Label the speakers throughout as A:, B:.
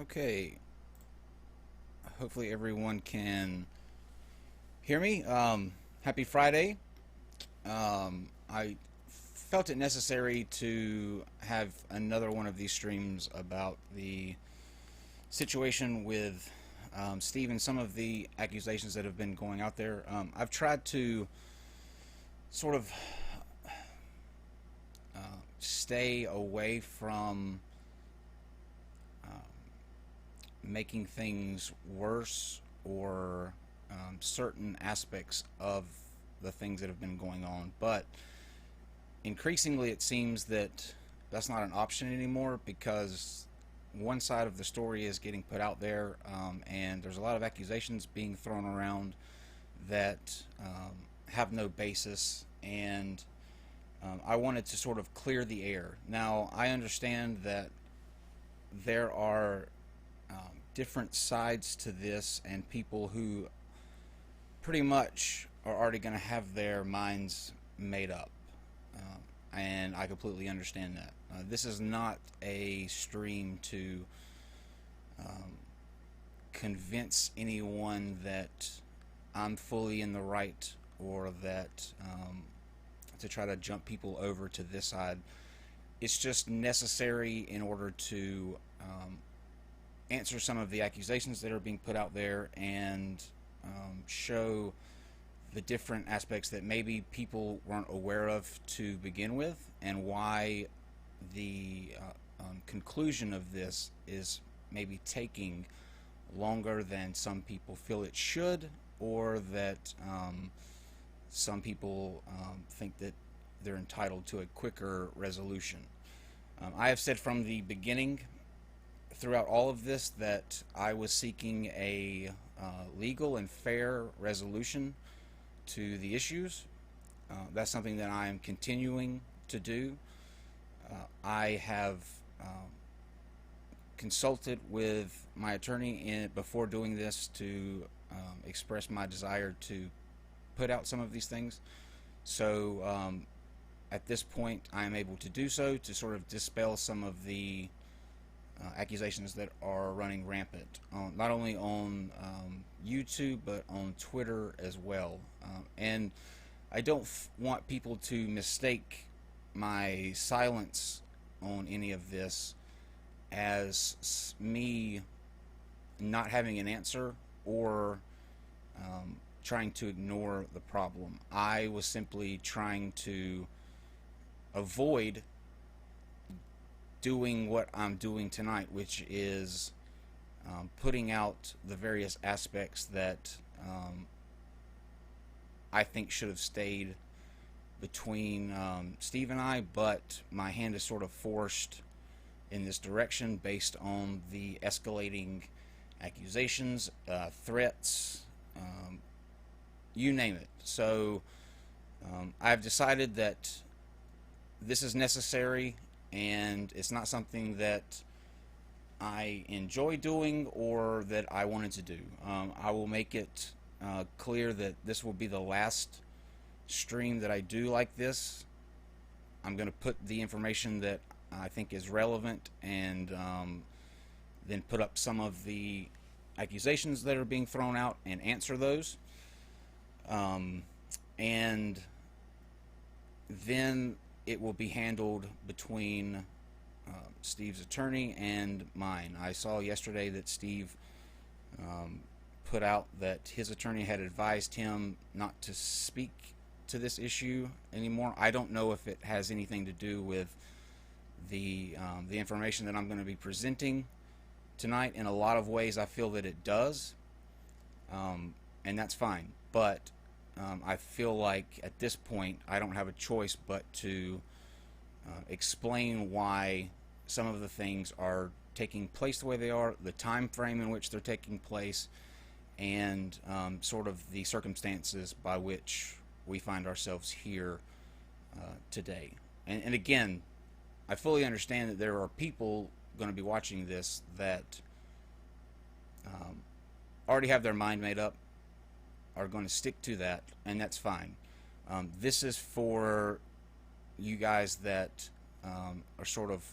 A: Okay, hopefully everyone can hear me. Happy Friday. I felt it necessary to have another one of these streams about the situation with Steve and some of the accusations that have been going out there. I've tried to sort of stay away from making things worse or certain aspects of the things that have been going on. But increasingly, it seems that that's not an option anymore because one side of the story is getting put out there, and there's a lot of accusations being thrown around that have no basis. And I wanted to sort of clear the air. Now, I understand that there are different sides to this, and people who pretty much are already going to have their minds made up. And I completely understand that. This is not a stream to convince anyone that I'm fully in the right, or that to try to jump people over to this side. It's just necessary in order to answer some of the accusations that are being put out there, and show the different aspects that maybe people weren't aware of to begin with, and why the conclusion of this is maybe taking longer than some people feel it should, or that some people think that they're entitled to a quicker resolution. I have said from the beginning throughout all of this that I was seeking a legal and fair resolution to the issues. That's something that I am continuing to do. I have consulted with my attorney before doing this to express my desire to put out some of these things. So at this point, I am able to do so to sort of dispel some of the accusations that are running rampant, not only on YouTube but on Twitter as well. And I don't want people to mistake my silence on any of this as me not having an answer, or trying to ignore the problem. I was simply trying to avoid doing what I'm doing tonight, which is putting out the various aspects that I think should have stayed between Steve and I, but my hand is sort of forced in this direction based on the escalating accusations, threats, you name it. So I've decided that this is necessary, and it's not something that I enjoy doing or that I wanted to do. I will make it clear that this will be the last stream that I do like this. I'm going to put the information that I think is relevant, and then put up some of the accusations that are being thrown out and answer those. And then it will be handled between Steve's attorney and mine. I saw yesterday that Steve put out that his attorney had advised him not to speak to this issue anymore. I don't know if it has anything to do with the information that I'm going to be presenting tonight. In a lot of ways, I feel that it does, and that's fine. But I feel like at this point, I don't have a choice but to explain why some of the things are taking place the way they are, the time frame in which they're taking place, and sort of the circumstances by which we find ourselves here today. And again, I fully understand that there are people going to be watching this that already have their mind made up, are going to stick to that, and that's fine. This is for you guys that are sort of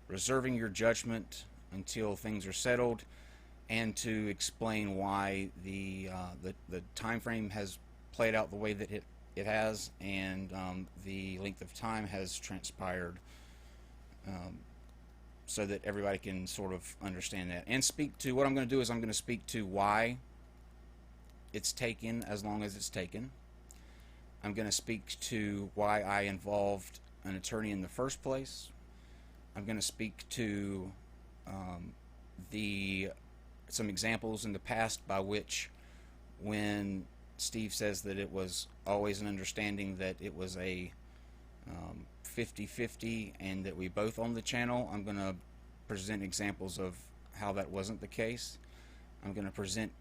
A: reserving your judgment until things are settled, and to explain why the time frame has played out the way that it has, and the length of time has transpired, so that everybody can sort of understand that. And speak to what I'm going to do is I'm going to speak to why it's taken as long as it's taken. I'm going to speak to why I involved an attorney in the first place. I'm going to speak to some examples in the past by which, when Steve says that it was always an understanding that it was a 50-50 and that we both own the channel, I'm going to present examples of how that wasn't the case. I'm going to present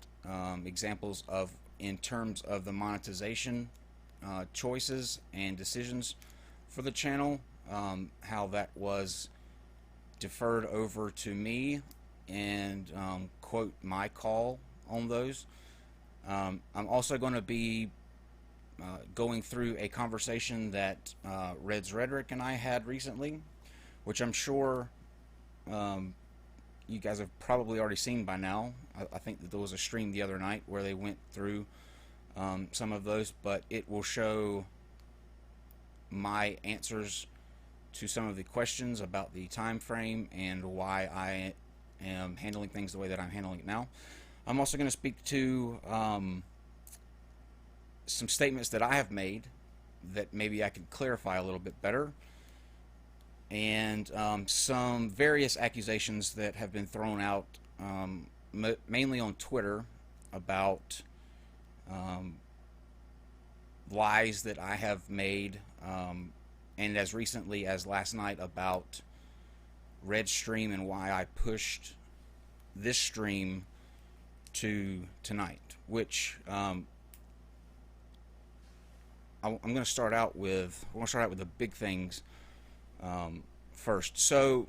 A: examples of, in terms of the monetization choices and decisions for the channel, how that was deferred over to me, and quote my call on those. I'm also going to be going through a conversation that Red's Rhetoric and I had recently, which I'm sure you guys have probably already seen by now. I think that there was a stream the other night where they went through some of those, but it will show my answers to some of the questions about the time frame and why I am handling things the way that I'm handling it now. I'm also going to speak to some statements that I have made that maybe I could clarify a little bit better, and some various accusations that have been thrown out, mainly on Twitter, about lies that I have made, and as recently as last night about Red's stream and why I pushed this stream to tonight, which I'm going to start out with. We're going to start out with the big things first. So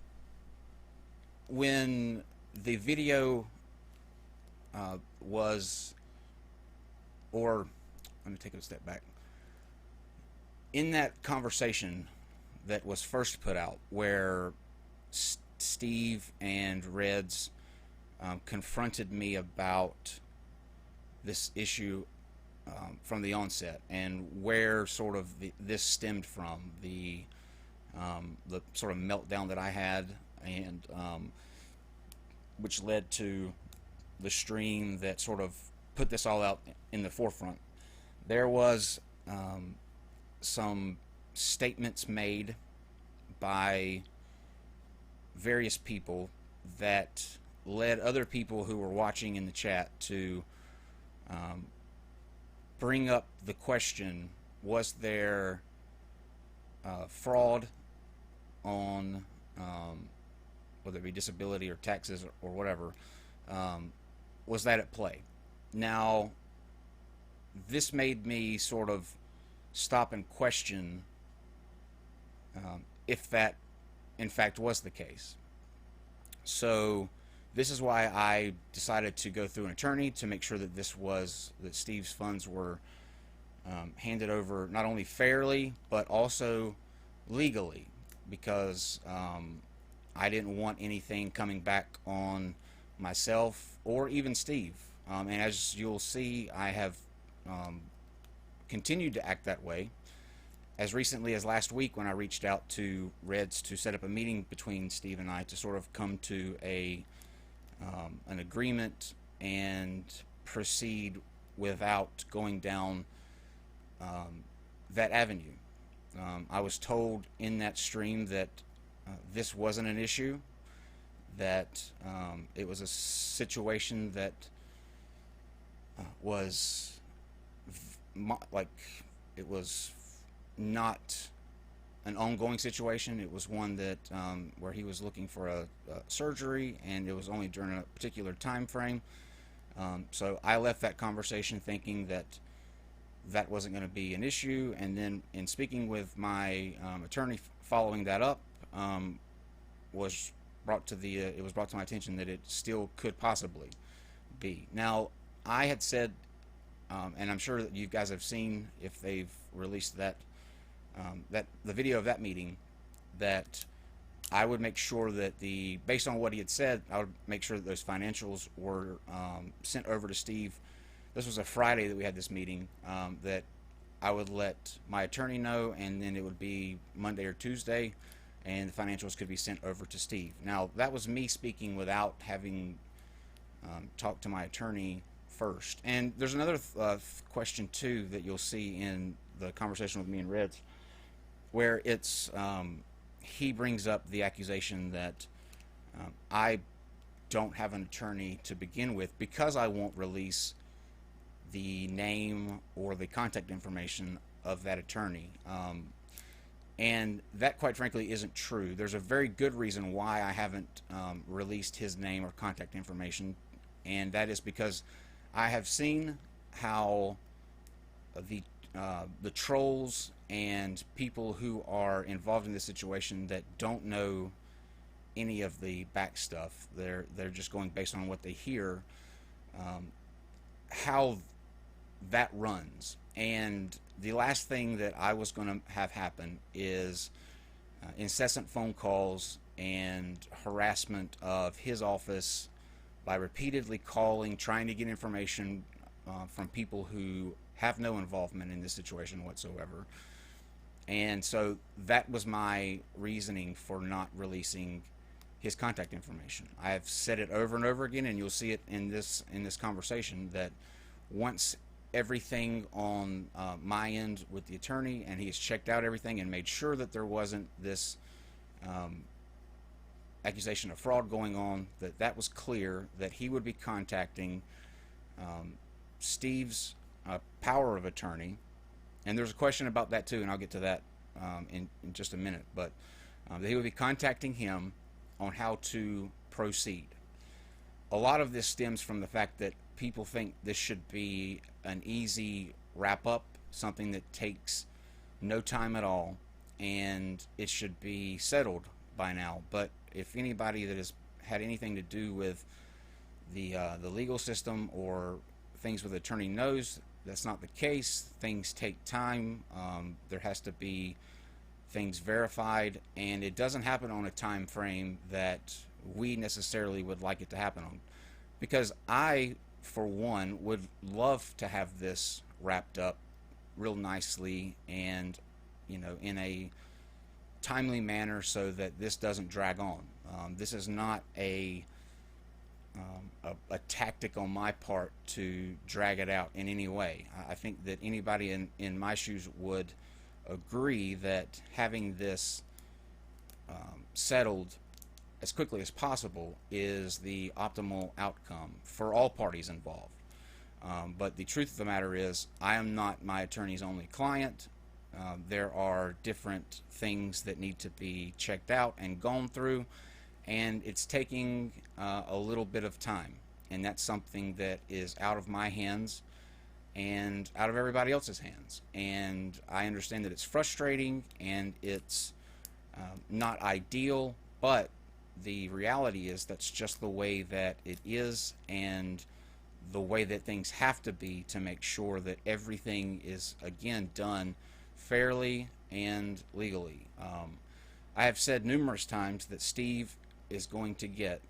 A: when the video was, or let me take it a step back. In that conversation that was first put out, where Steve and Reds confronted me about this issue from the onset, and where sort of this stemmed from, the sort of meltdown that I had, and which led to the stream that sort of put this all out in the forefront. There was some statements made by various people that led other people who were watching in the chat to bring up the question, was there fraud on whether it be disability or taxes or whatever, was that at play? Now, this made me sort of stop and question if that in fact was the case. So this is why I decided to go through an attorney to make sure that that Steve's funds were handed over not only fairly but also legally, because I didn't want anything coming back on myself or even Steve. And as you'll see, I have continued to act that way. As recently as last week, when I reached out to Reds to set up a meeting between Steve and I to sort of come to an agreement and proceed without going down that avenue. I was told in that stream that this wasn't an issue, that it was a situation that was it was not an ongoing situation. It was one that where he was looking for a surgery, and it was only during a particular time frame. So I left that conversation thinking that that wasn't going to be an issue, and then in speaking with my attorney following that up, was brought to it was brought to my attention that it still could possibly be. Now, I had said, and I'm sure that you guys have seen, if they've released the video of that meeting, that I would make sure that based on what he had said, I would make sure that those financials were sent over to Steve. This was a Friday that we had this meeting, that I would let my attorney know, and then it would be Monday or Tuesday, and the financials could be sent over to Steve. Now, that was me speaking without having talked to my attorney first. And there's another question, too, that you'll see in the conversation with me and Reds, where he brings up the accusation that I don't have an attorney to begin with because I won't release the name or the contact information of that attorney. And that, quite frankly, isn't true. There's a very good reason why I haven't released his name or contact information, and that is because I have seen how the trolls and people who are involved in this situation that don't know any of the back stuff, they're just going based on what they hear, how that runs. And the last thing that I was going to have happen is incessant phone calls and harassment of his office by repeatedly calling, trying to get information from people who have no involvement in this situation whatsoever. And so that was my reasoning for not releasing his contact information. I have said it over and over again, and you'll see it in this conversation, that once everything on my end with the attorney, and he has checked out everything and made sure that there wasn't this accusation of fraud going on, that was clear, that he would be contacting Steve's power of attorney. And there's a question about that too, and I'll get to that in just a minute, but that he would be contacting him on how to proceed. A lot of this stems from the fact that people think this should be an easy wrap-up, something that takes no time at all, and it should be settled by now. But if anybody that has had anything to do with the legal system or things with attorney knows, that's not the case. Things take time. There has to be things verified, and it doesn't happen on a time frame that we necessarily would like it to happen on. Because I, for one, would love to have this wrapped up real nicely and, in a timely manner so that this doesn't drag on. This is not a tactic on my part to drag it out in any way. I think that anybody in my shoes would agree that having this settled as quickly as possible is the optimal outcome for all parties involved. But the truth of the matter is, I am not my attorney's only client. There are different things that need to be checked out and gone through, and it's taking a little bit of time, and that's something that is out of my hands and out of everybody else's hands. And I understand that it's frustrating and it's not ideal, but the reality is that's just the way that it is, and the way that things have to be to make sure that everything is, again, done fairly and legally. I have said numerous times that Steve is going to get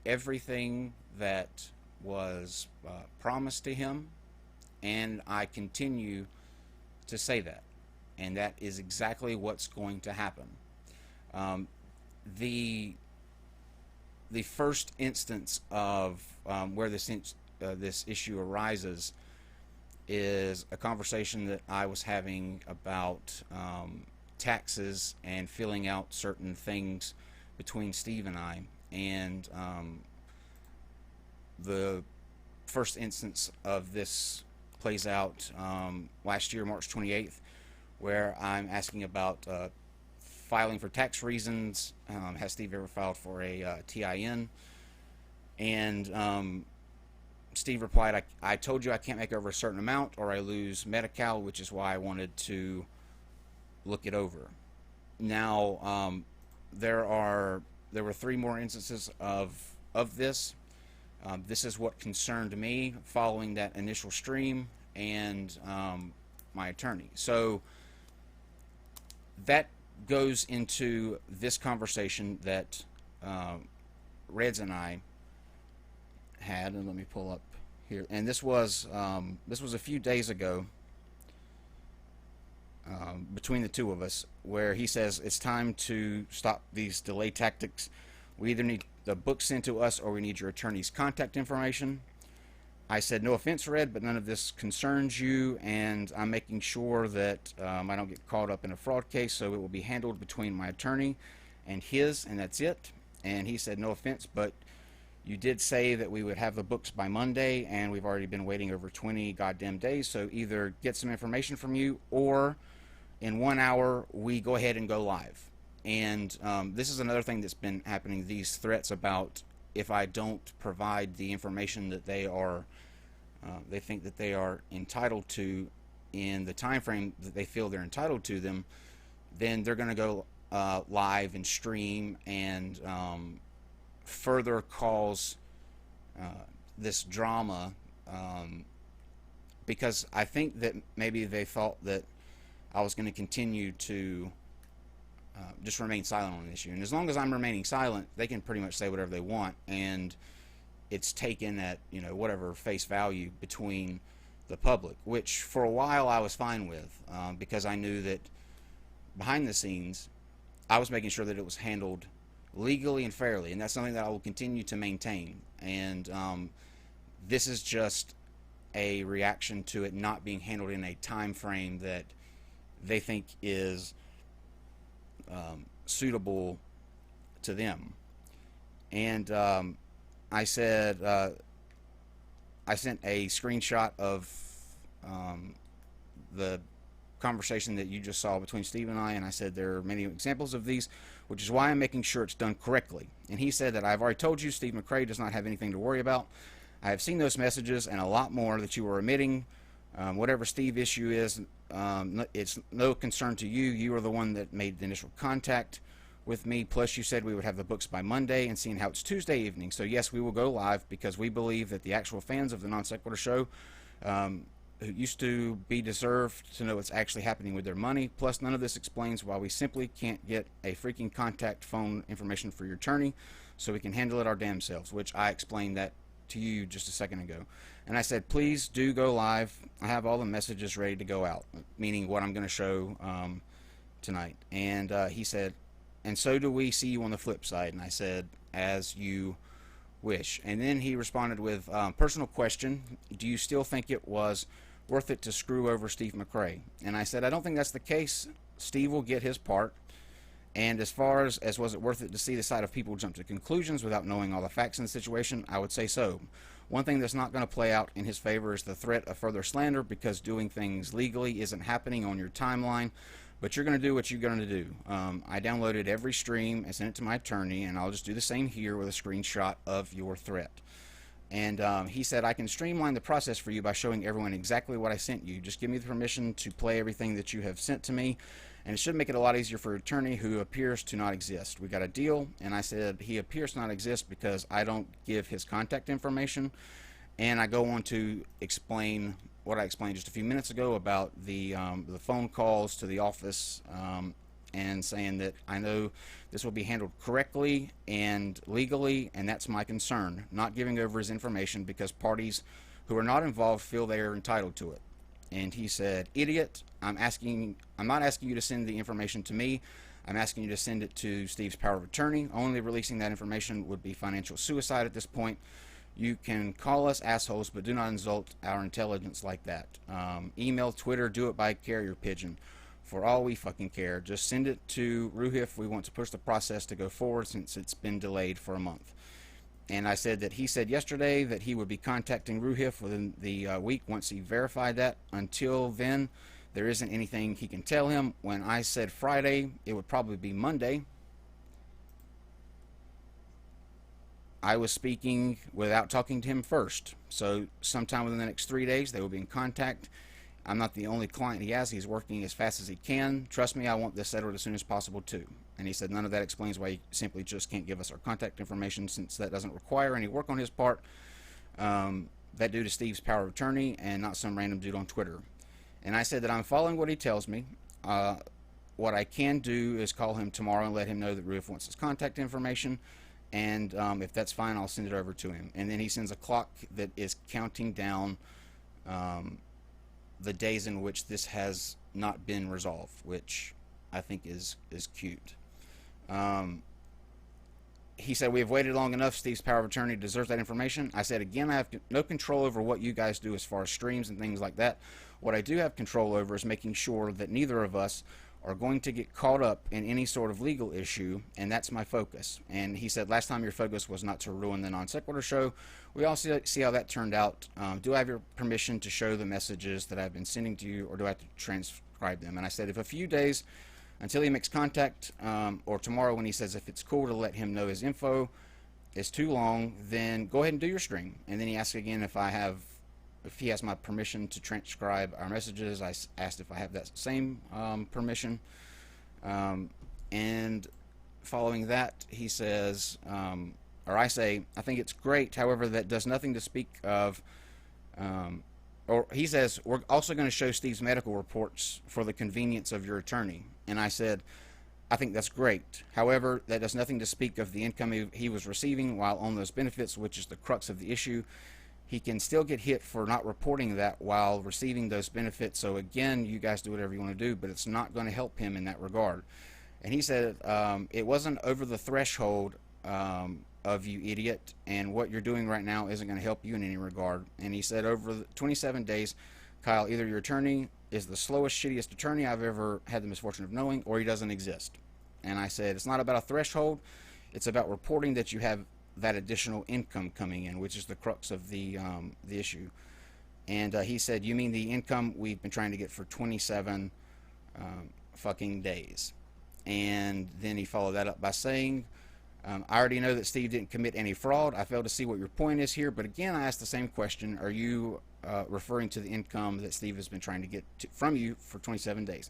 A: everything that was promised to him, and I continue to say that, and that is exactly what's going to happen. The first instance of where this issue arises is a conversation that I was having about taxes and filling out certain things between Steve and I. And the first instance of this plays out last year, March 28th, where I'm asking about filing for tax reasons. Has Steve ever filed for a TIN? And Steve replied, I told you I can't make over a certain amount or I lose Medi-Cal, which is why I wanted to look it over. Now, there were 3 more instances of this. This is what concerned me following that initial stream and my attorney. So that goes into this conversation that Reds and I had, and let me pull up here. And this was a few days ago, between the two of us, where he says it's time to stop these delay tactics. We either need the book sent to us or we need your attorney's contact information. I said, no offense, Red, but none of this concerns you, and I'm making sure that I don't get caught up in a fraud case, so it will be handled between my attorney and his, and that's it. And he said, no offense, but you did say that we would have the books by Monday, and we've already been waiting over 20 goddamn days, so either get some information from you, or in 1 hour, we go ahead and go live. And this is another thing that's been happening, these threats about if I don't provide the information that they think that they are entitled to in the time frame that they feel they're entitled to them, then they're going to go live and stream and further cause this drama, because I think that maybe they thought that I was going to continue to just remain silent on the issue. And as long as I'm remaining silent, they can pretty much say whatever they want, and it's taken at, whatever face value between the public, which for a while I was fine with, because I knew that behind the scenes I was making sure that it was handled legally and fairly, and that's something that I will continue to maintain. And this is just a reaction to it not being handled in a time frame that they think is suitable to them. And I said, I sent a screenshot of the conversation that you just saw between Steve and I said there are many examples of these, which is why I'm making sure it's done correctly. And he said that I've already told you Steve McRae does not have anything to worry about. I have seen those messages and a lot more that you were omitting. Whatever Steve issue is, it's no concern to you. You are the one that made the initial contact with me. Plus, you said we would have the books by Monday, and seeing how it's Tuesday evening. So, yes, we will go live because we believe that the actual fans of the Non Sequitur Show, who used to be deserved to know what's actually happening with their money. Plus, none of this explains why we simply can't get a freaking contact phone information for your attorney so we can handle it our damn selves, which I explained that to you just a second ago. And I said, please do go live. I have all the messages ready to go out, meaning what I'm going to show tonight. And he said, and so do we. See you on the flip side. And I said, as you wish. And then he responded with, personal question, do you still think it was worth it to screw over Steve McRae? And I said, I don't think that's the case. Steve will get his part. And as far as was it worth it to see the side of people jump to conclusions without knowing all the facts in the situation, I would say so. One thing that's not going to play out in his favor is the threat of further slander, because doing things legally isn't happening on your timeline, but you're going to do what you're going to do. I downloaded every stream and sent it to my attorney, and I'll just do the same here with a screenshot of your threat. And he said, I can streamline the process for you by showing everyone exactly what I sent you. Just give me the permission to play everything that you have sent to me, and it should make it a lot easier for an attorney who appears to not exist. We got a deal. And I said, he appears to not exist because I don't give his contact information. And I go on to explain what I explained just a few minutes ago about the phone calls to the office, and saying that I know this will be handled correctly and legally, and that's my concern, not giving over his information because parties who are not involved feel they are entitled to it. And he said, idiot, I'm not asking you to send the information to me. I'm asking you to send it to Steve's power of attorney. Only releasing that information would be financial suicide at this point. You can call us assholes, but do not insult our intelligence like that. Email, Twitter, do it by carrier pigeon. For all we fucking care, just send it to Ruhif. We want to push the process to go forward since it's been delayed for a month. And I said that he said yesterday that he would be contacting Ruhif within the week once he verified that. Until then, there isn't anything he can tell him. When I said Friday, it would probably be Monday. I was speaking without talking to him first. So sometime within the next 3 days, they will be in contact. I'm not the only client he has. He's working as fast as he can. Trust me, I want this settled as soon as possible too. And he said none of that explains why he simply just can't give us our contact information, since that doesn't require any work on his part. That due to Steve's power of attorney and not some random dude on Twitter. And I said that I'm following what he tells me. what I can do is call him tomorrow and let him know that Roof wants his contact information, and if that's fine, I'll send it over to him. And then he sends a clock that is counting down the days in which this has not been resolved, which I think is cute. He said, we have waited long enough. Steve's power of attorney deserves that information. I said, again, I have no control over what you guys do as far as streams and things like that. What I do have control over is making sure that neither of us are going to get caught up in any sort of legal issue, and that's my focus. And he said, last time your focus was not to ruin the Non Sequitur show. We all see how that turned out. Do I have your permission to show the messages that I've been sending to you, or do I have to transcribe them? And I said, if a few days until he makes contact, or tomorrow when he says if it's cool to let him know his info is too long, then go ahead and do your stream. And then he asked again if he has my permission to transcribe our messages. I asked if I have that same permission. And following that, he says, or I say, I think it's great, however, that does nothing to speak of, or he says, we're also going to show Steve's medical reports for the convenience of your attorney. And I said, I think that's great. However, that does nothing to speak of the income he was receiving while on those benefits, which is the crux of the issue. He can still get hit for not reporting that while receiving those benefits. So again, you guys do whatever you want to do, but it's not going to help him in that regard. And he said, it wasn't over the threshold of you idiot, and what you're doing right now isn't going to help you in any regard. And he said, over the 27 days, Kyle, either your attorney is the slowest, shittiest attorney I've ever had the misfortune of knowing, or he doesn't exist. And I said, it's not about a threshold, it's about reporting that you have that additional income coming in, which is the crux of the issue. And he said, you mean the income we've been trying to get for 27 fucking days? And then he followed that up by saying, I already know that Steve didn't commit any fraud. I fail to see what your point is here. But again, I asked the same question. Are you referring to the income that Steve has been trying to get from you for 27 days?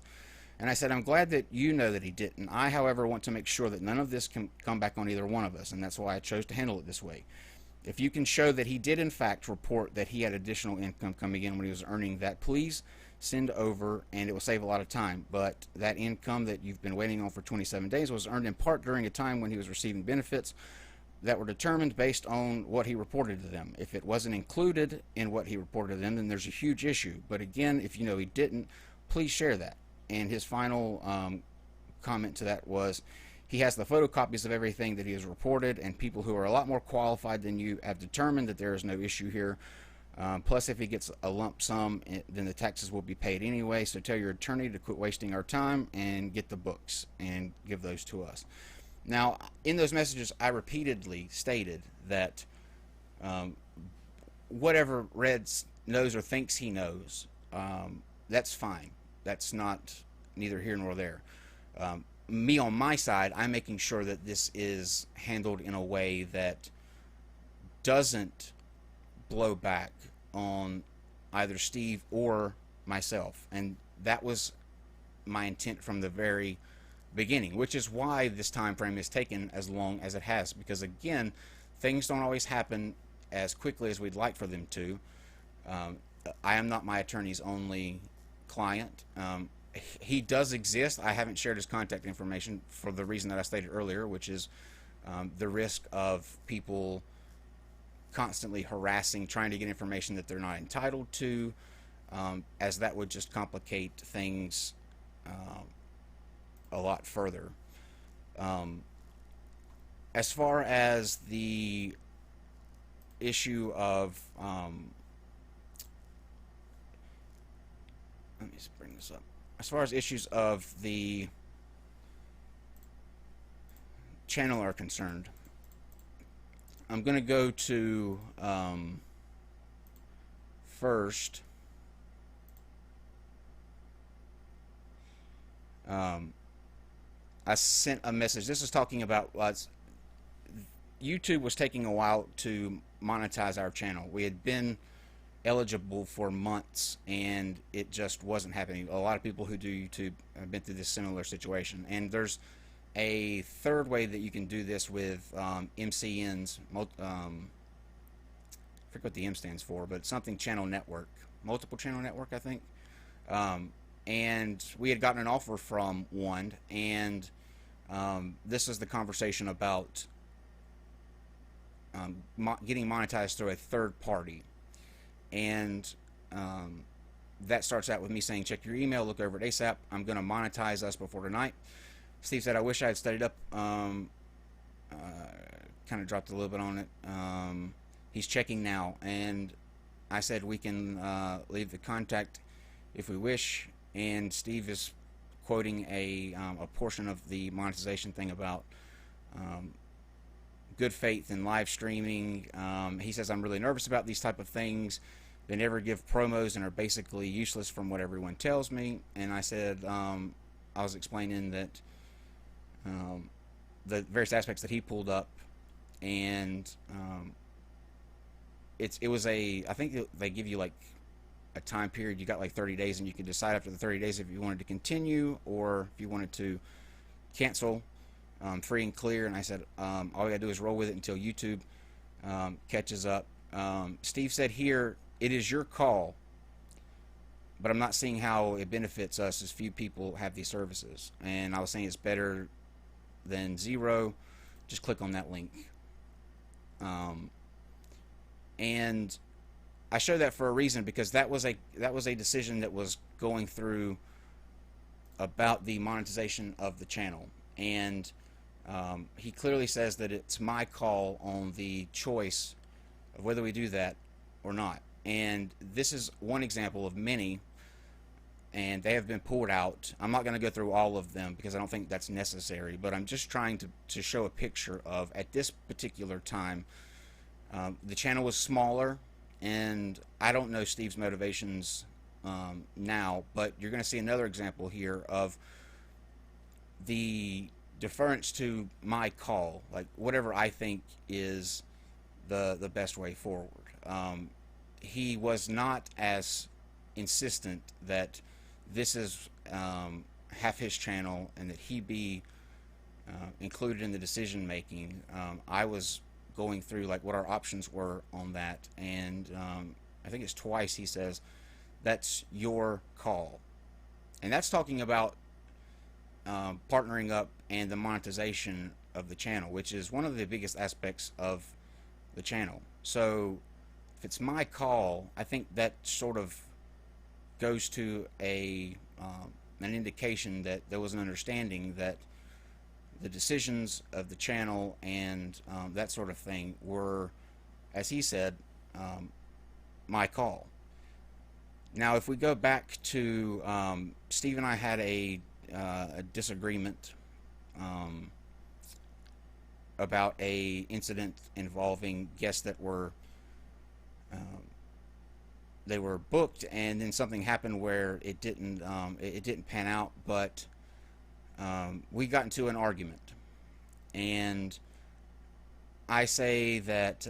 A: And I said, I'm glad that you know that he didn't. I, however, want to make sure that none of this can come back on either one of us. And that's why I chose to handle it this way. If you can show that he did, in fact, report that he had additional income coming in when he was earning that, please send over, and it will save a lot of time. But that income that you've been waiting on for 27 days was earned in part during a time when he was receiving benefits that were determined based on what he reported to them. If it wasn't included in what he reported to them, then there's a huge issue. But again, if you know he didn't, please share that. And his final comment to that was, he has the photocopies of everything that he has reported, and people who are a lot more qualified than you have determined that there is no issue here. Plus, if he gets a lump sum, then the taxes will be paid anyway. So tell your attorney to quit wasting our time and get the books and give those to us. Now, in those messages, I repeatedly stated that whatever Red knows or thinks he knows, that's fine. That's not neither here nor there. Me on my side, I'm making sure that this is handled in a way that doesn't blow back on either Steve or myself. And that was my intent from the very beginning, which is why this time frame is taken as long as it has, because again, things don't always happen as quickly as we'd like for them to. I am not my attorney's only client. He does exist. I haven't shared his contact information for the reason that I stated earlier, which is the risk of people constantly harassing, trying to get information that they're not entitled to, as that would just complicate things a lot further. As far as the issue of let me just bring this up. As far as issues of the channel are concerned, I'm going to go to first I sent a message. This is talking about YouTube was taking a while to monetize our channel. We had been eligible for months and it just wasn't happening. A lot of people who do YouTube have been through this similar situation, and there's a third way that you can do this with MCNs. I forget what the M stands for, but it's something channel network, multiple channel network, I think. and we had gotten an offer from one, and this is the conversation about getting monetized through a third party. And that starts out with me saying, check your email, look over it ASAP. I'm going to monetize us before tonight. Steve said, I wish I had studied up. Kind of dropped a little bit on it. He's checking now. And I said, we can leave the contact if we wish. And Steve is quoting a portion of the monetization thing about good faith in live streaming. He says, I'm really nervous about these type of things. They never give promos and are basically useless from what everyone tells me. And I said, I was explaining that the various aspects that he pulled up, and it was I think they give you like a time period. You got like 30 days, and you could decide after the 30 days if you wanted to continue or if you wanted to cancel, free and clear. And I said, all we gotta do is roll with it until YouTube catches up. Steve said here, it is your call, but I'm not seeing how it benefits us as few people have these services. And I was saying it's better than zero. Just click on that link. And I show that for a reason, because that was a decision that was going through about the monetization of the channel. And he clearly says that it's my call on the choice of whether we do that or not. And this is one example of many, and they have been pulled out. I'm not going to go through all of them because I don't think that's necessary, but I'm just trying to show a picture of, at this particular time, the channel was smaller, and I don't know Steve's motivations now, but you're going to see another example here of the deference to my call, like whatever I think is the best way forward. He was not as insistent that this is half his channel and that he be included in the decision making. I was going through like what our options were on that, and I think it's twice he says that's your call, and that's talking about partnering up and the monetization of the channel, which is one of the biggest aspects of the channel. So if it's my call, I think that sort of goes to an indication that there was an understanding that the decisions of the channel and that sort of thing were, as he said, my call. Now, if we go back to Steve and I had a disagreement about a incident involving guests that were they were booked, and then something happened where it didn't pan out, but we got into an argument, and I say that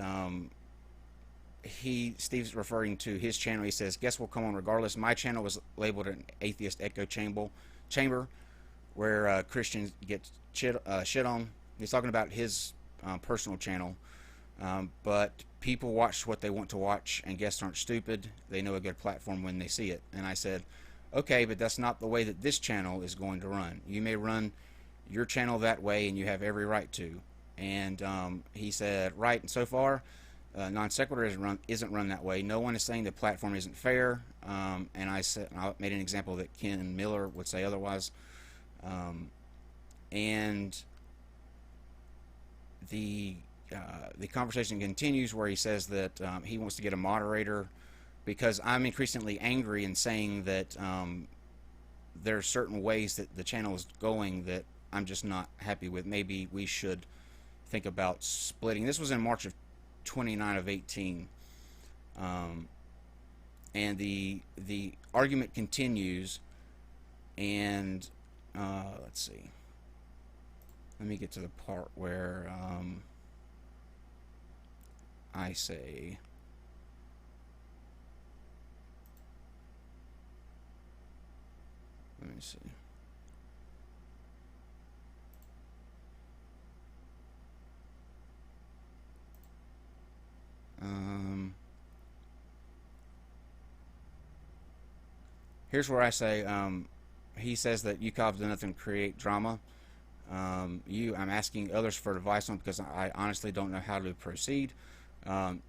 A: Steve's referring to his channel. He says guests will come on regardless. My channel was labeled an atheist echo chamber where Christians get shit on. He's talking about his personal channel, but people watch what they want to watch, and guests aren't stupid. They know a good platform when they see it. And I said, okay, but that's not the way that this channel is going to run. You may run your channel that way, and you have every right to. And he said, right, and so far, non sequitur isn't run that way. No one is saying the platform isn't fair. And I made an example that Ken Miller would say otherwise. And the conversation continues where he says that he wants to get a moderator because I'm increasingly angry and saying that there are certain ways that the channel is going that I'm just not happy with. Maybe we should think about splitting. This was in March of 29 of 18. And the argument continues, and let's see. Let me get to the part where I say, let me see. Here's where I say, he says that UCOV does nothing to create drama. I'm asking others for advice on because I honestly don't know how to proceed. Um,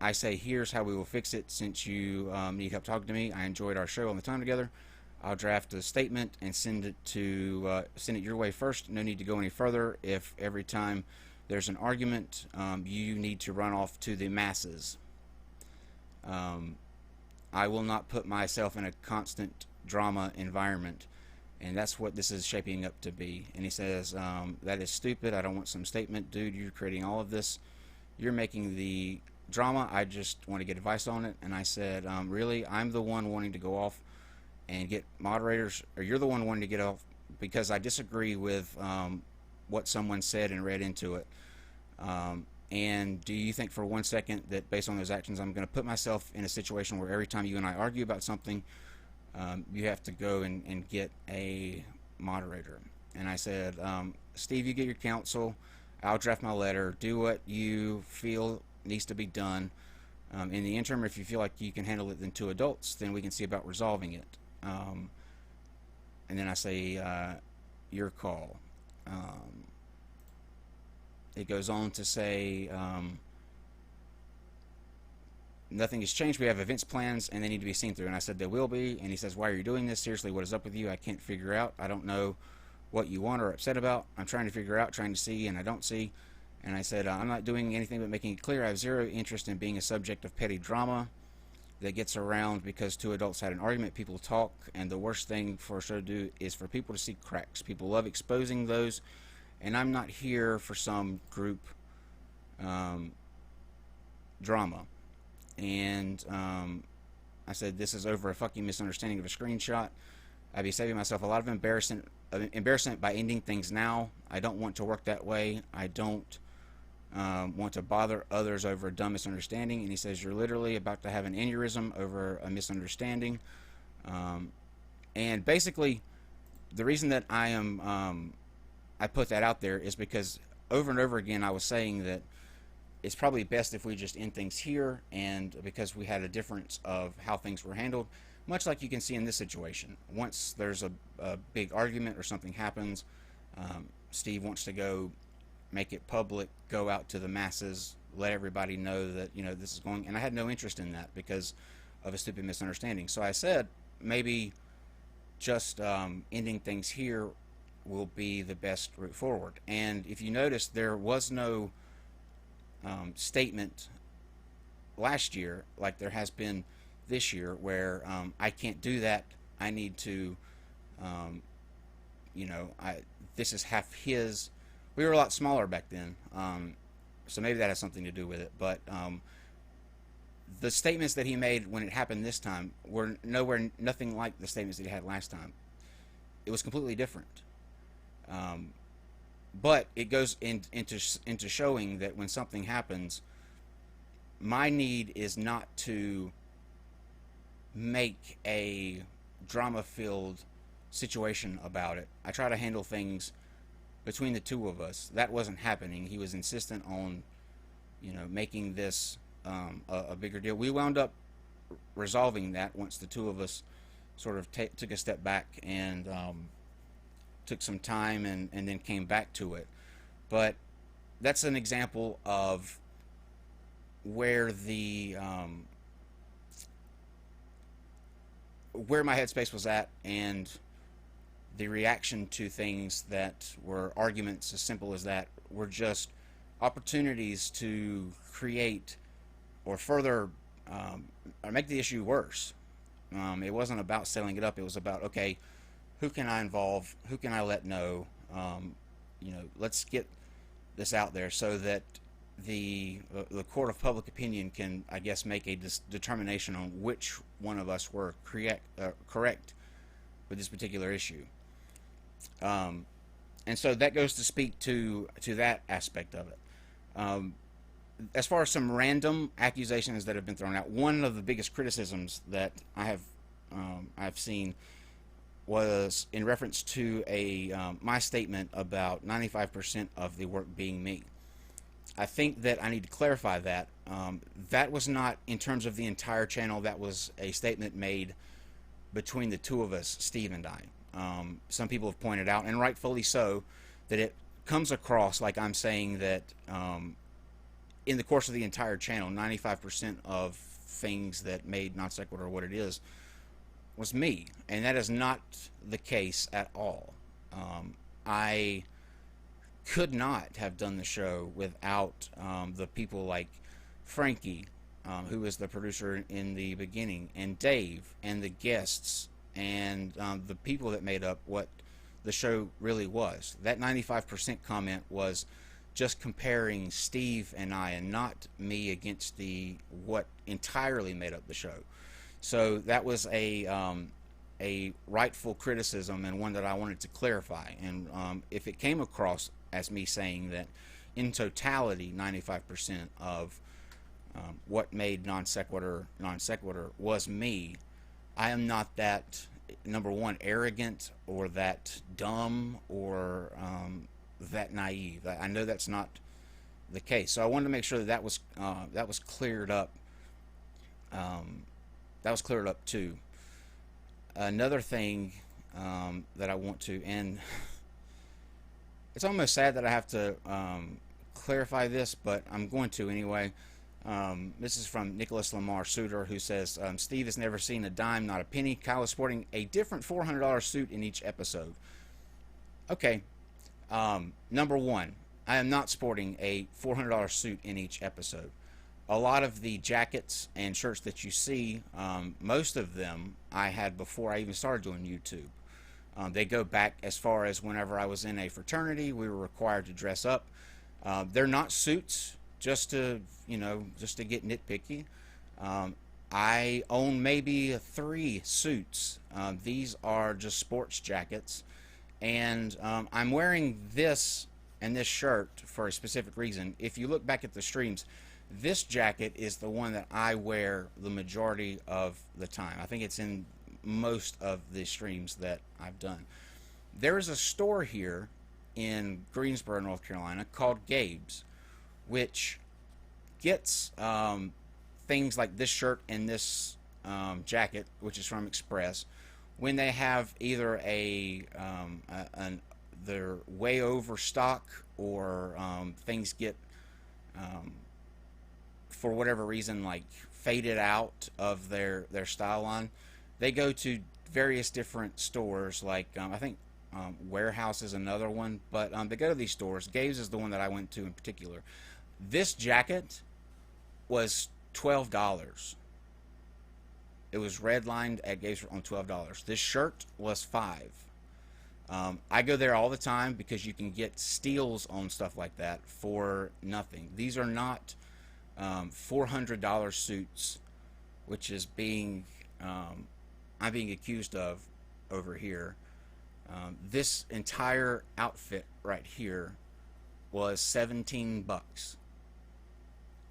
A: I say, here's how we will fix it since you need help talking to me. I enjoyed our show all the time together. I'll draft a statement and send it your way first. No need to go any further. If every time there's an argument, you need to run off to the masses. I will not put myself in a constant drama environment, and that's what this is shaping up to be. And he says, that is stupid. I don't want some statement. Dude, you're creating all of this. You're making the drama. I just want to get advice on it. And I said, really, I'm the one wanting to go off and get moderators, or you're the one wanting to get off because I disagree with what someone said and read into it. And do you think for 1 second that based on those actions I'm going to put myself in a situation where every time you and I argue about something, you have to go and get a moderator? And I said, Steve, you get your counsel. I'll draft my letter. Do what you feel needs to be done. In the interim, if you feel like you can handle it than two adults, then we can see about resolving it. And then I say, your call. It goes on to say, nothing has changed. We have events plans and they need to be seen through. And I said, they will be. And he says, why are you doing this? Seriously, what is up with you? I can't figure out. I don't know what you want or upset about. I'm trying to figure out, trying to see, and I don't see. And I said, I'm not doing anything but making it clear I have zero interest in being a subject of petty drama that gets around because two adults had an argument. People talk, and the worst thing for a show to do is for people to see cracks. People love exposing those, and I'm not here for some group drama. And I said, this is over a fucking misunderstanding of a screenshot. I'd be saving myself a lot of embarrassment by ending things now. I don't want to work that way. I don't want to bother others over a dumb misunderstanding. And he says, you're literally about to have an aneurysm over a misunderstanding. And basically, the reason that I put that out there is because over and over again I was saying that it's probably best if we just end things here, and because we had a difference of how things were handled, much like you can see in this situation. Once there's a big argument or something happens, Steve wants to go make it public, go out to the masses, let everybody know that, you know, this is going, and I had no interest in that because of a stupid misunderstanding. So I said maybe just ending things here will be the best route forward. And if you notice, there was no statement last year like there has been this year where I can't do that. I need to, you know, this is half his. We were a lot smaller back then, so maybe that has something to do with it. But the statements that he made when it happened this time were nothing like the statements that he had last time. It was completely different. But it goes into showing that when something happens, my need is not to make a drama-filled situation about it. I try to handle things between the two of us. That wasn't happening. He was insistent on, you know, making this a bigger deal. We wound up resolving that once the two of us sort of took a step back and took some time and then came back to it. But that's an example of where the where my headspace was at, and the reaction to things that were arguments as simple as that were just opportunities to create or further or make the issue worse. It wasn't about settling it up. It was about, okay, who can I involve? Who can I let know? You know, let's get this out there so that the court of public opinion can, I guess, make a determination on which one of us were correct with this particular issue. And so that goes to speak to that aspect of it. As far as some random accusations that have been thrown out, one of the biggest criticisms that I've seen was in reference to my statement about 95% of the work being me. I think that I need to clarify that. That was not in terms of the entire channel. That was a statement made between the two of us, Steve and I. Some people have pointed out, and rightfully so, that it comes across like I'm saying that in the course of the entire channel, 95% of things that made non sequitur what it is was me, and that is not the case at all. I could not have done the show without the people like Frankie, who was the producer in the beginning, and Dave, and the guests, and the people that made up what the show really was. That 95% comment was just comparing Steve and I, and not me against the what entirely made up the show. So that was a rightful criticism, and one that I wanted to clarify. And if it came across as me saying that in totality 95% of what made non sequitur was me, I am not that, number one, arrogant, or that dumb, or that naive. I know that's not the case. So I wanted to make sure that that was cleared up. That was cleared up too. Another thing that I want to, and it's almost sad that I have to clarify this, but I'm going to anyway. This is from Nicholas Lamar Suter, who says, Steve has never seen a dime, not a penny. Kyle is sporting a different $400 suit in each episode. Okay. Number one, I am not sporting a $400 suit in each episode. A lot of the jackets and shirts that you see, most of them I had before I even started doing YouTube. They go back as far as whenever I was in a fraternity, we were required to dress up. They're not suits, just to get nitpicky. I own maybe 3 suits. These are just sports jackets, and I'm wearing this and this shirt for a specific reason. If you look back at the streams, this jacket is the one that I wear the majority of the time. I think it's in most of the streams that I've done. There is a store here in Greensboro, North Carolina called Gabe's, which gets things like this shirt and this jacket, which is from Express, when they have either they're way over stock, or things get for whatever reason like faded out of their style line. They go to various different stores, like I think Warehouse is another one, but they go to these stores. Gabe's is the one that I went to in particular. This jacket was $12. It was redlined at Gabe's on $12. This shirt was $5. I go there all the time because you can get steals on stuff like that for nothing. These are not $400 suits, which is I'm being accused of over here. This entire outfit right here was $17,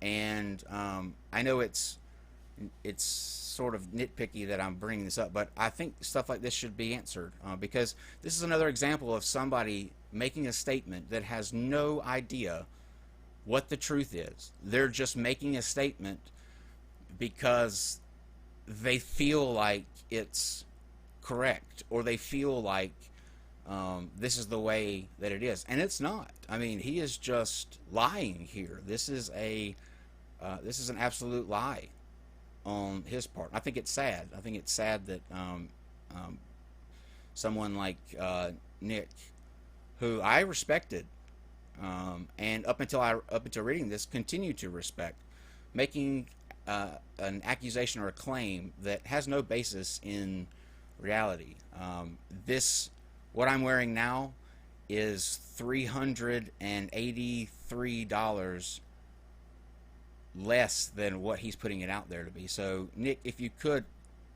A: and I know it's sort of nitpicky that I'm bringing this up, but I think stuff like this should be answered, because this is another example of somebody making a statement that has no idea what the truth is. They're just making a statement because they feel like it's correct, or they feel like this is the way that it is, and it's not. I mean, he is just lying here. This is an absolute lie on his part. I think it's sad. I think it's sad that someone like Nick, who I respected, and up until reading this, continue to respect, making an accusation or a claim that has no basis in reality. What I'm wearing now is $383 less than what he's putting it out there to be. So, Nick, if you could,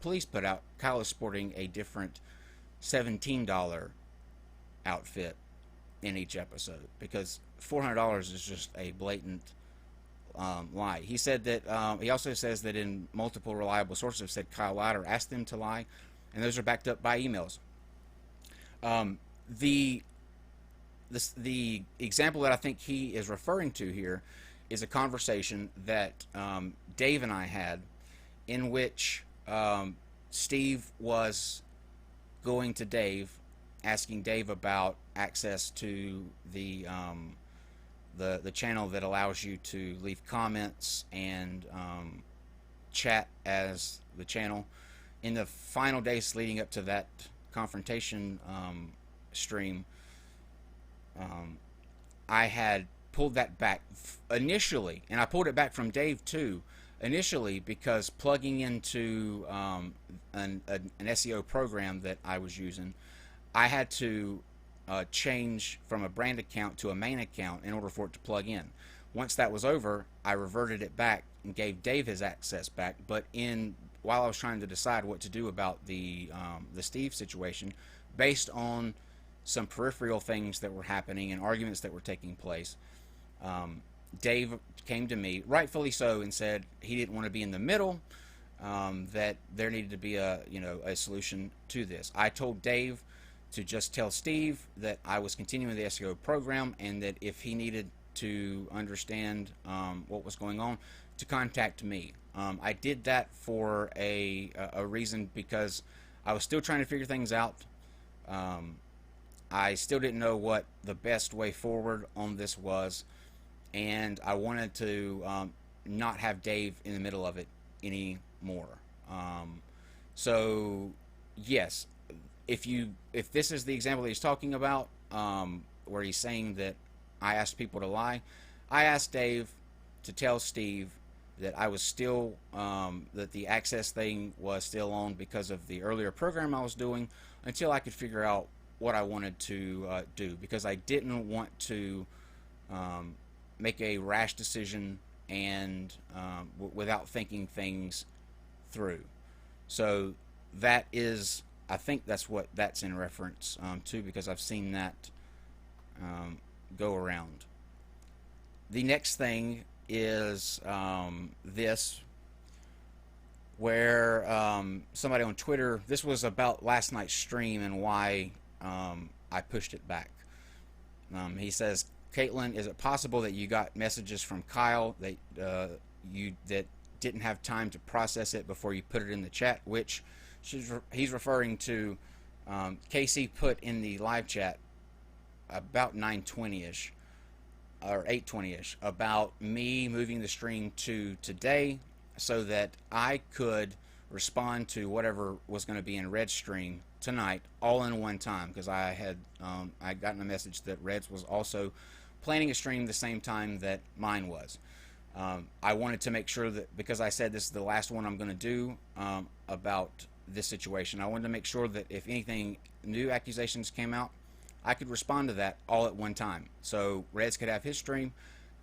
A: please put out Kyle is sporting a different $17 outfit in each episode, because $400 is just a blatant lie. He said that he also says that in multiple reliable sources have said Kyle lied or asked them to lie, and those are backed up by emails. The example that I think he is referring to here is a conversation that Dave and I had, in which Steve was going to Dave, asking Dave about access to the channel that allows you to leave comments and chat as the channel. In the final days leading up to that confrontation stream, I had pulled that back initially, and I pulled it back from Dave too, initially because plugging into an SEO program that I was using, I had to change from a brand account to a main account in order for it to plug in. Once that was over, I reverted it back and gave Dave his access back. But while I was trying to decide what to do about the Steve situation, based on some peripheral things that were happening and arguments that were taking place, Dave came to me, rightfully so, and said he didn't want to be in the middle, that there needed to be a solution to this. I told Dave to just tell Steve that I was continuing the SEO program, and that if he needed to understand what was going on, to contact me. I did that for a reason, because I was still trying to figure things out. I still didn't know what the best way forward on this was, and I wanted to not have Dave in the middle of it anymore. So yes, if this is the example that he's talking about, where he's saying that I asked people to lie, I asked Dave to tell Steve that I was still that the access thing was still on because of the earlier program I was doing, until I could figure out what I wanted to do, because I didn't want to make a rash decision and without thinking things through. So that is, I think that's what that's in reference to, because I've seen that go around. The next thing is this, where somebody on Twitter, this was about last night's stream and why I pushed it back. He says, Caitlin, is it possible that you got messages from Kyle that that didn't have time to process it before you put it in the chat? Which he's referring to Casey put in the live chat about 9:20ish or 8:20ish about me moving the stream to today so that I could respond to whatever was going to be in Red's stream tonight all in one time, because I had gotten a message that Red's was also planning a stream the same time that mine was. I wanted to make sure that, because I said this is the last one I'm going to do about this situation, I wanted to make sure that if anything new accusations came out, I could respond to that all at one time. So Reds could have his stream,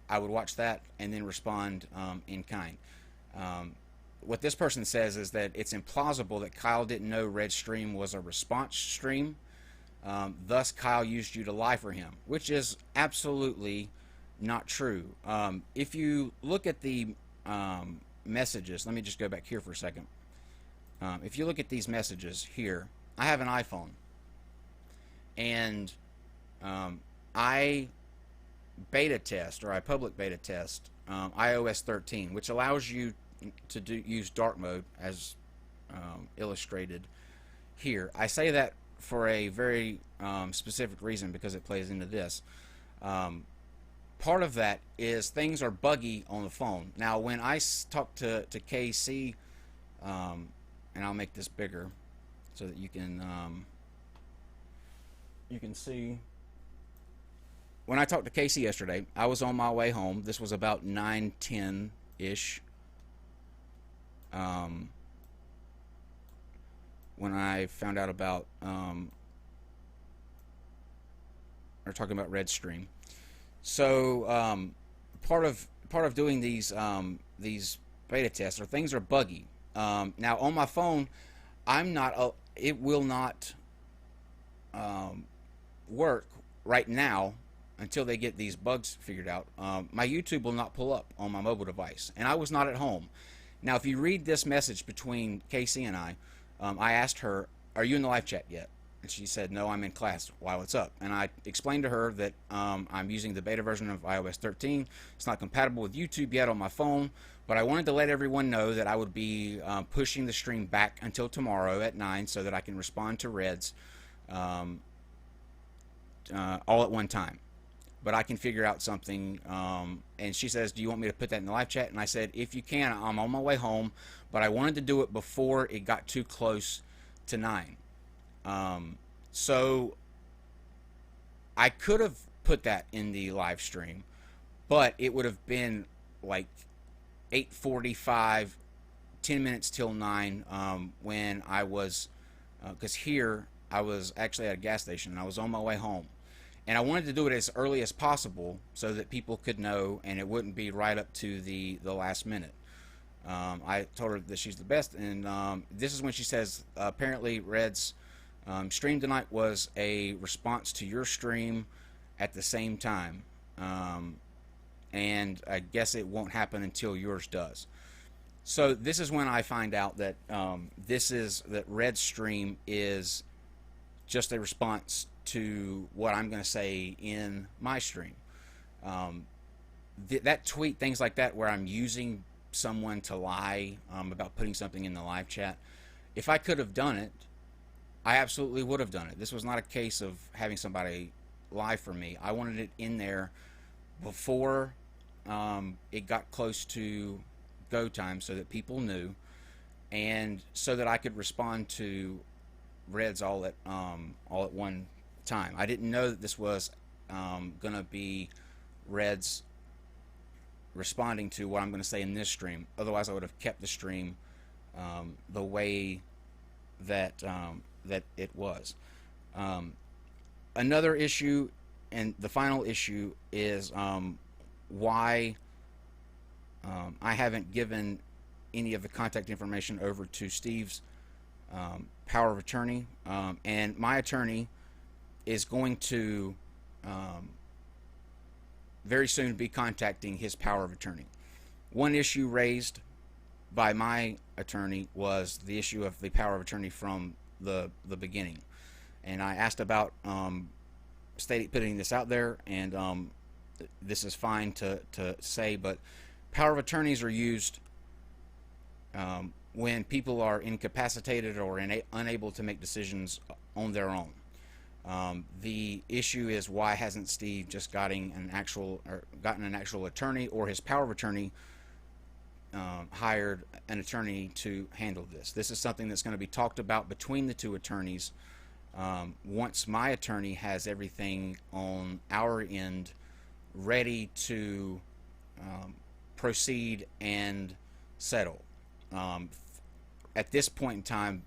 A: I would watch that, and then respond in kind. What this person says is that it's implausible that Kyle didn't know Red's stream was a response stream. Thus, Kyle used you to lie for him, which is absolutely not true. If you look at the messages, let me just go back here for a second. If you look at these messages here, I have an iPhone, and I beta test, or I public beta test iOS 13, which allows you to use dark mode as illustrated here. I say that for a very specific reason, because it plays into this. Part of that is things are buggy on the phone. Now, when I talk to KC, and I'll make this bigger so that you can see. When I talked to Casey yesterday, I was on my way home. This was about 9:10-ish. When I found out about or talking about Red Stream. So part of doing these beta tests, or things are buggy. Now on my phone, it will not work right now until they get these bugs figured out. My YouTube will not pull up on my mobile device, and I was not at home. Now, if you read this message between Casey and I asked her, "Are you in the live chat yet?" And she said, no, I'm in class. Why, what's up? And I explained to her that I'm using the beta version of iOS 13. It's not compatible with YouTube yet on my phone, but I wanted to let everyone know that I would be pushing the stream back until tomorrow at 9 so that I can respond to Reds um, all at one time. But I can figure out something. And she says, do you want me to put that in the live chat? And I said, if you can, I'm on my way home, but I wanted to do it before it got too close to 9. So I could have put that in the live stream, but it would have been like 8:45, 10 minutes till 9 when I was, because here I was actually at a gas station and I was on my way home. And I wanted to do it as early as possible so that people could know and it wouldn't be right up to the last minute. I told her that she's the best, and this is when she says, apparently Red's stream tonight was a response to your stream at the same time. And I guess it won't happen until yours does. So this is when I find out that that Red's stream is just a response to what I'm going to say in my stream. That tweet, things like that, where I'm using someone to lie about putting something in the live chat, if I could have done it, I absolutely would have done it. This was not a case of having somebody lie for me. I wanted it in there before it got close to go time so that people knew, and so that I could respond to Reds all at one time. I didn't know that this was going to be Reds responding to what I'm going to say in this stream. Otherwise, I would have kept the stream the way that that it was. Another issue, and the final issue, is why I haven't given any of the contact information over to Steve's power of attorney, and my attorney is going to very soon be contacting his power of attorney. One issue raised by my attorney was the issue of the power of attorney from the beginning, and I asked about putting this out there, and this is fine to say, but power of attorneys are used when people are incapacitated or unable to make decisions on their own. The issue is, why hasn't Steve just gotten an actual attorney, or his power of attorney hired an attorney to handle this? This is something that's going to be talked about between the two attorneys once my attorney has everything on our end ready to proceed and settle. At this point in time,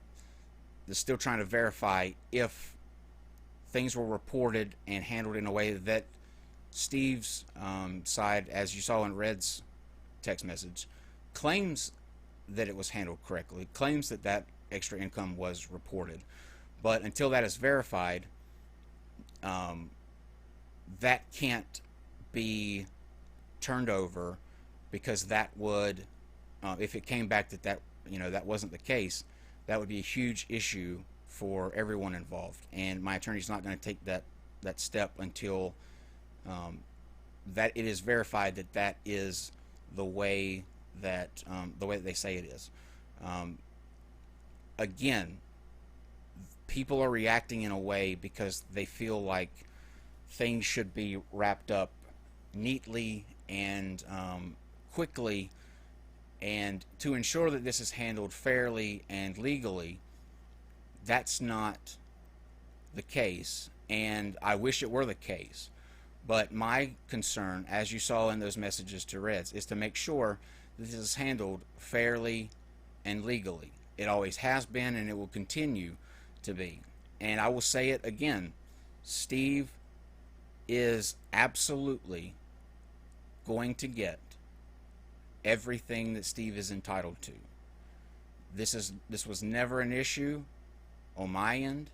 A: they're still trying to verify if things were reported and handled in a way that Steve's side, as you saw in Red's text message, claims that it was handled correctly, claims that that extra income was reported. But until that is verified, that can't be turned over, because that would, if it came back that that wasn't the case, that would be a huge issue for everyone involved. And my attorney's not going to take that step until that it is verified that that is the way that they say it is. Again, people are reacting in a way because they feel like things should be wrapped up neatly and quickly, and to ensure that this is handled fairly and legally. That's not the case, and I wish it were the case. But my concern, as you saw in those messages to Reds, is to make sure that this is handled fairly and legally. It always has been, and it will continue to be. And I will say it again, Steve is absolutely going to get everything that Steve is entitled to. This was never an issue on my end,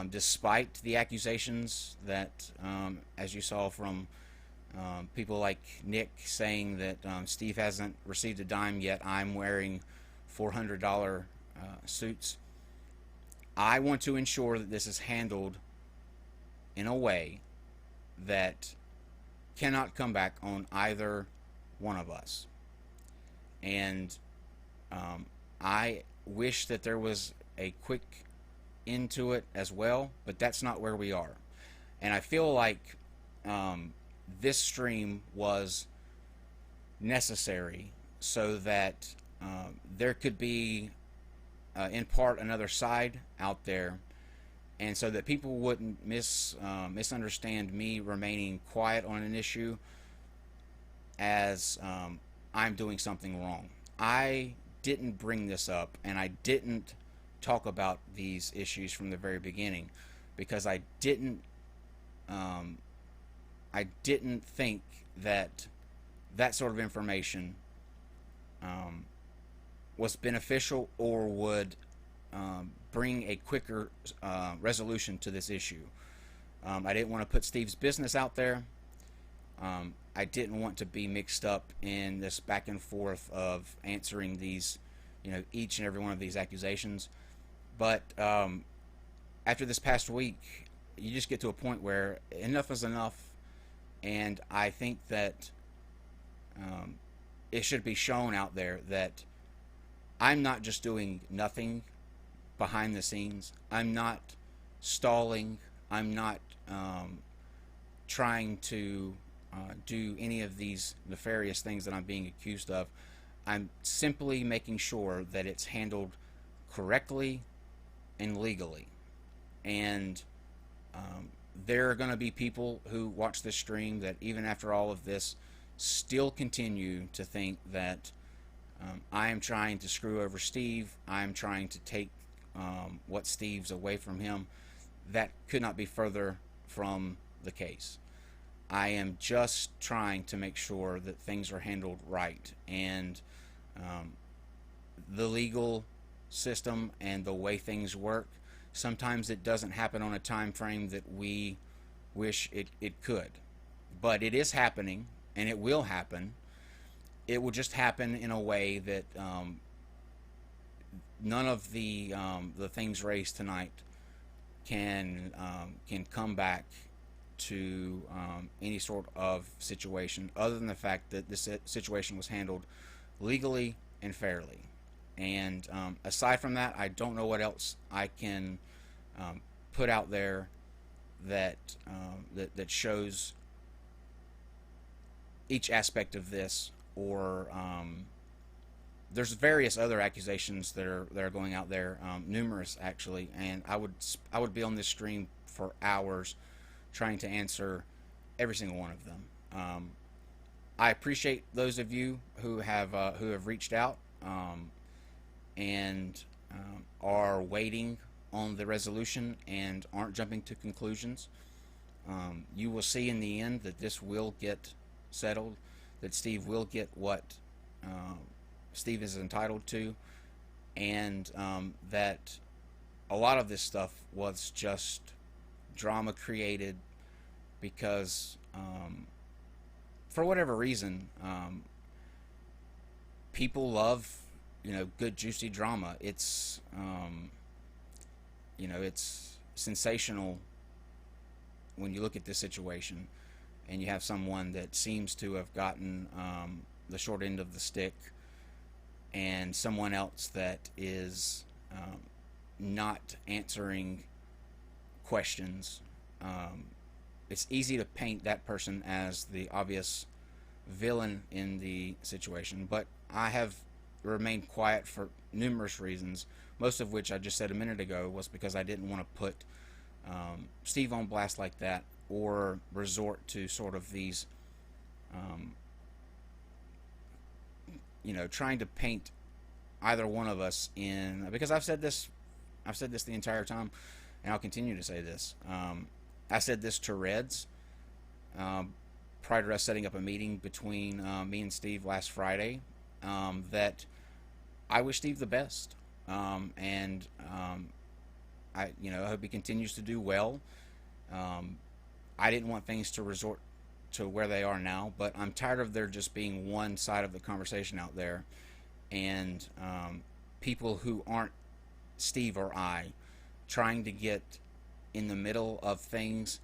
A: despite the accusations that, as you saw from people like Nick saying that Steve hasn't received a dime yet, I'm wearing $400 suits. I want to ensure that this is handled in a way that cannot come back on either one of us. And I wish that there was a quick end to it as well, but that's not where we are. And I feel like this stream was necessary so that there could be, in part, another side out there, and so that people wouldn't misunderstand me remaining quiet on an issue as I'm doing something wrong. I didn't bring this up, and I didn't talk about these issues from the very beginning because I didn't think that that sort of information was beneficial or would bring a quicker resolution to this issue. I didn't want to put Steve's business out there. I didn't want to be mixed up in this back and forth of answering these, each and every one of these accusations. But after this past week, you just get to a point where enough is enough, and I think that it should be shown out there that I'm not just doing nothing behind the scenes. I'm not stalling. I'm not trying to do any of these nefarious things that I'm being accused of. I'm simply making sure that it's handled correctly and legally. And there are going to be people who watch this stream that even after all of this still continue to think that I am trying to screw over Steve. I'm trying to take what Steve's away from him. That could not be further from the case. I am just trying to make sure that things are handled right, and the legal system and the way things work, sometimes it doesn't happen on a time frame that we wish it could, but it is happening, and it will happen. It will just happen in a way that none of the things raised tonight can come back to any sort of situation other than the fact that this situation was handled legally and fairly. And aside from that, I don't know what else I can put out there that shows each aspect of this. Or there's various other accusations that are going out there, numerous actually, and I would be on this stream for hours trying to answer every single one of them. I appreciate those of you who have reached out and are waiting on the resolution and aren't jumping to conclusions. You will see in the end that this will get settled, that Steve will get what Steve is entitled to, and that a lot of this stuff was just drama created because for whatever reason people love good juicy drama. It's it's sensational when you look at this situation and you have someone that seems to have gotten the short end of the stick and someone else that is not answering questions. It's easy to paint that person as the obvious villain in the situation, but I have remained quiet for numerous reasons, most of which I just said a minute ago was because I didn't want to put Steve on blast like that, or resort to sort of these trying to paint either one of us in, because I've said this the entire time, and I'll continue to say this. I said this to Reds prior to us setting up a meeting between me and Steve last Friday, that I wish Steve the best, and I hope he continues to do well. I didn't want things to resort to where they are now, but I'm tired of there just being one side of the conversation out there, and people who aren't Steve or I trying to get in the middle of things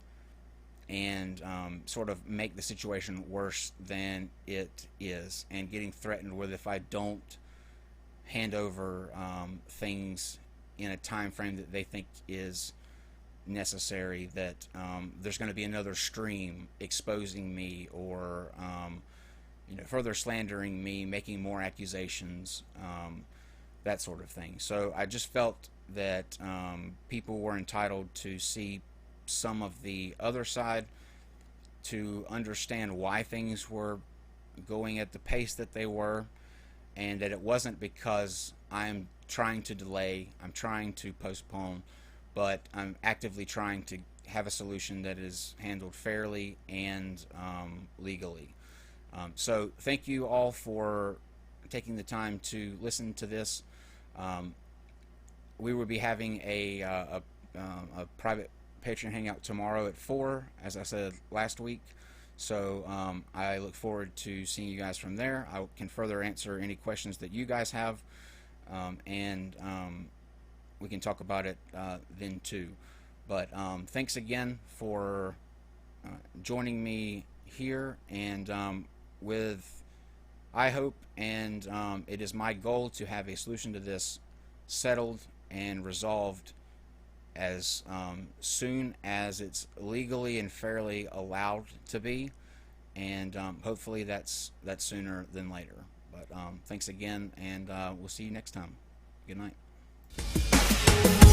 A: and sort of make the situation worse than it is, and getting threatened with, if I don't hand over things in a time frame that they think is necessary, that there's going to be another stream exposing me, or further slandering me, making more accusations, that sort of thing. So I just felt that people were entitled to see some of the other side, to understand why things were going at the pace that they were, and that it wasn't because I'm trying to delay, I'm trying to postpone, but I'm actively trying to have a solution that is handled fairly and legally. So thank you all for taking the time to listen to this. We will be having a private Patreon hangout tomorrow at 4, as I said last week. So I look forward to seeing you guys from there. I can further answer any questions that you guys have, and we can talk about it then too. But thanks again for joining me here, and with I hope, and it is my goal to have a solution to this settled and resolved as soon as it's legally and fairly allowed to be, and hopefully that's sooner than later. But thanks again, and we'll see you next time. Good night.